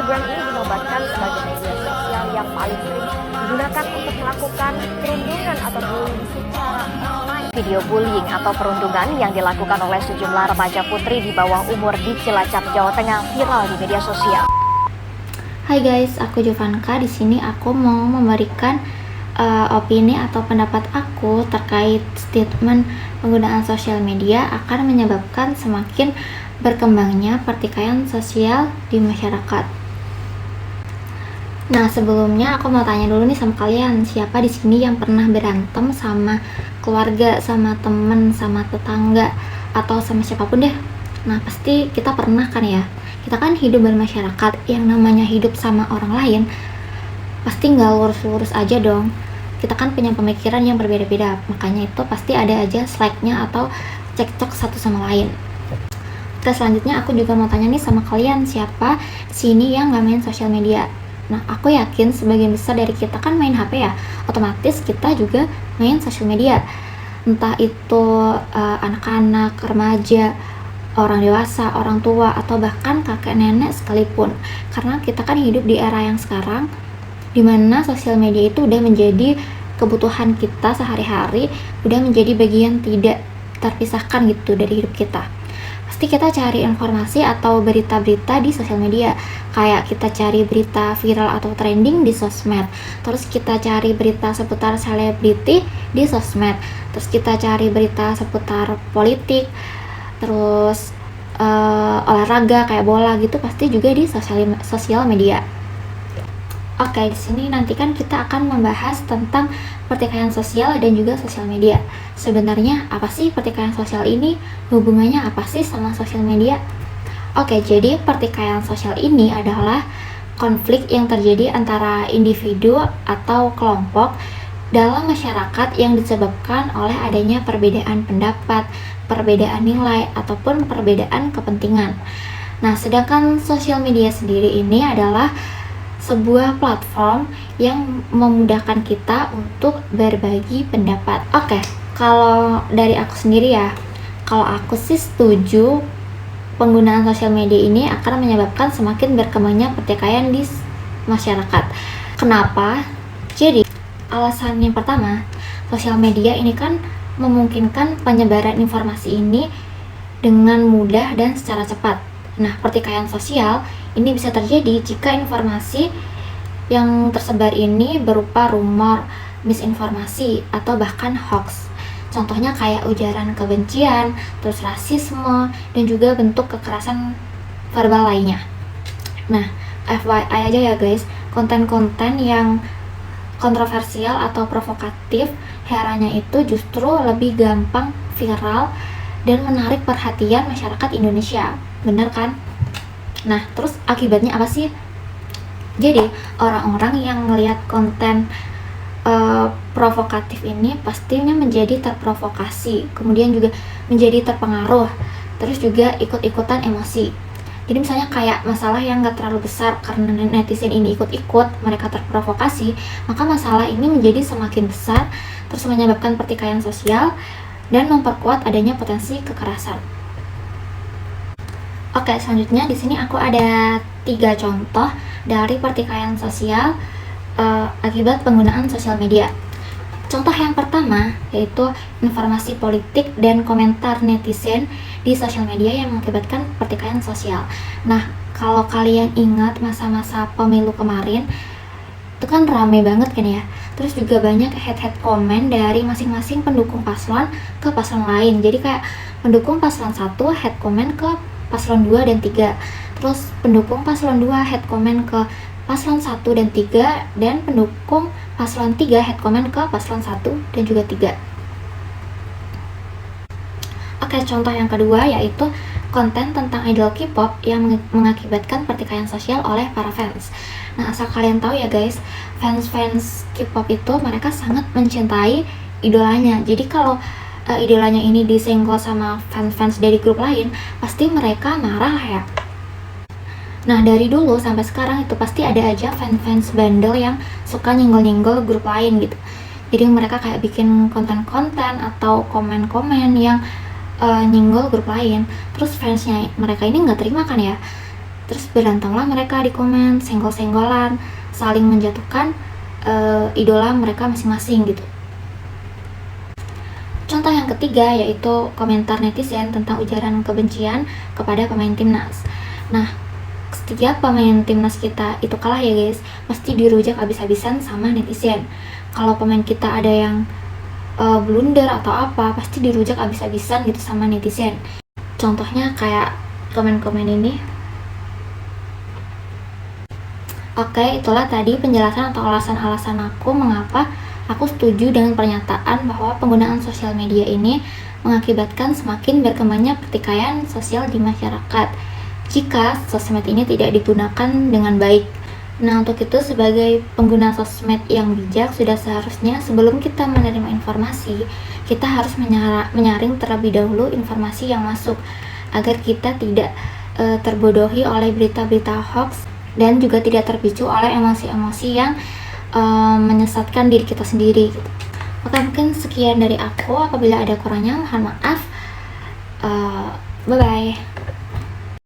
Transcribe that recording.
Instagram ini dinobatkan sebagai media sosial yang paling sering digunakan untuk melakukan perundungan atau bullying secara online. Video bullying atau perundungan yang dilakukan oleh sejumlah remaja putri di bawah umur di Cilacap, Jawa Tengah viral di media sosial. Hai guys, aku Jovanka. Di sini aku mau memberikan opini atau pendapat aku terkait statement penggunaan sosial media akan menyebabkan semakin berkembangnya pertikaian sosial di masyarakat. Nah, sebelumnya aku mau tanya dulu nih sama kalian, siapa di sini yang pernah berantem sama keluarga, sama temen, sama tetangga, atau sama siapapun deh? Nah, pasti kita pernah kan ya? Kita kan hidup bermasyarakat, yang namanya hidup sama orang lain pasti nggak lurus-lurus aja dong. Kita kan punya pemikiran yang berbeda-beda, makanya itu pasti ada aja slacknya atau cekcok satu sama lain. Oke, selanjutnya aku juga mau tanya nih sama kalian, siapa sini yang nggak main sosial media? Nah, aku yakin sebagian besar dari kita kan main HP ya, otomatis kita juga main sosial media. Entah itu anak-anak, remaja, orang dewasa, orang tua, atau bahkan kakek nenek sekalipun. Karena kita kan hidup di era yang sekarang, dimana sosial media itu udah menjadi kebutuhan kita sehari-hari, udah menjadi bagian tidak terpisahkan gitu dari hidup kita. Pasti kita cari informasi atau berita-berita di sosial media, kayak kita cari berita viral atau trending di sosmed, terus kita cari berita seputar selebriti di sosmed, terus kita cari berita seputar politik, terus olahraga kayak bola gitu pasti juga di sosial media. Oke, di sini nanti kan kita akan membahas tentang pertikaian sosial dan juga sosial media. Sebenarnya apa sih pertikaian sosial ini? Hubungannya apa sih sama sosial media? Oke, jadi pertikaian sosial ini adalah konflik yang terjadi antara individu atau kelompok dalam masyarakat yang disebabkan oleh adanya perbedaan pendapat, perbedaan nilai, ataupun perbedaan kepentingan. Nah, sedangkan sosial media sendiri ini adalah sebuah platform yang memudahkan kita untuk berbagi pendapat. Oke, kalau dari aku sendiri ya, kalau aku sih setuju penggunaan sosial media ini akan menyebabkan semakin berkembangnya pertikaian di masyarakat. Kenapa? Jadi, alasan yang pertama, sosial media ini kan memungkinkan penyebaran informasi ini dengan mudah dan secara cepat. Nah, pertikaian sosial ini bisa terjadi jika informasi yang tersebar ini berupa rumor, misinformasi, atau bahkan hoax. Contohnya kayak ujaran kebencian, terus rasisme, dan juga bentuk kekerasan verbal lainnya. Nah, FYI aja ya guys, konten-konten yang kontroversial atau provokatif herannya itu justru lebih gampang viral dan menarik perhatian masyarakat Indonesia. Bener kan? Nah, terus akibatnya apa sih? Jadi, orang-orang yang melihat konten provokatif ini pastinya menjadi terprovokasi, kemudian juga menjadi terpengaruh, terus juga ikut-ikutan emosi. Jadi misalnya kayak masalah yang gak terlalu besar, karena netizen ini ikut-ikut, mereka terprovokasi, maka masalah ini menjadi semakin besar, terus menyebabkan pertikaian sosial dan memperkuat adanya potensi kekerasan. Oke, selanjutnya di sini aku ada 3 contoh dari pertikaian sosial akibat penggunaan sosial media. Contoh yang pertama yaitu informasi politik dan komentar netizen di sosial media yang mengakibatkan pertikaian sosial. Nah, kalau kalian ingat masa-masa pemilu kemarin, itu kan rame banget kan ya. Terus juga banyak head comment dari masing-masing pendukung paslon ke paslon lain. Jadi kayak pendukung paslon 1 head comment ke paslon 2 dan 3. Terus pendukung paslon 2 head comment ke paslon 1 dan 3, dan pendukung paslon 3 head comment ke paslon 1 dan juga 3. Oke, contoh yang kedua yaitu konten tentang idol K-pop yang mengakibatkan pertikaian sosial oleh para fans. Nah, asal kalian tahu ya guys, fans K-pop itu mereka sangat mencintai idolanya. Jadi kalau idolanya ini disenggol sama fans dari grup lain, pasti mereka marah ya. Nah, dari dulu sampai sekarang itu pasti ada aja fans bandel yang suka nyenggol-nyenggol grup lain gitu. Jadi mereka kayak bikin konten-konten atau komen-komen yang nyenggol grup lain. Terus fansnya mereka ini nggak terima kan ya. Terus berantemlah mereka di komen, senggol-senggolan, saling menjatuhkan idola mereka masing-masing gitu. Contoh yang ketiga yaitu komentar netizen tentang ujaran kebencian kepada pemain timnas. Nah, setiap pemain timnas kita itu kalah ya guys, pasti dirujak habis-habisan sama netizen. Kalau pemain kita ada yang blunder atau apa, pasti dirujak habis-habisan gitu sama netizen. Contohnya kayak komen-komen ini. Oke, itulah tadi penjelasan atau alasan-alasan aku mengapa aku setuju dengan pernyataan bahwa penggunaan sosial media ini mengakibatkan semakin berkembangnya pertikaian sosial di masyarakat jika sosmed ini tidak digunakan dengan baik. Nah, untuk itu sebagai pengguna sosmed yang bijak, sudah seharusnya sebelum kita menerima informasi, kita harus menyaring terlebih dahulu informasi yang masuk agar kita tidak terbodohi oleh berita-berita hoax dan juga tidak terpicu oleh emosi-emosi yang menyesatkan diri kita sendiri gitu. Oke, mungkin sekian dari aku. Apabila ada kurangnya mohon maaf. Bye bye.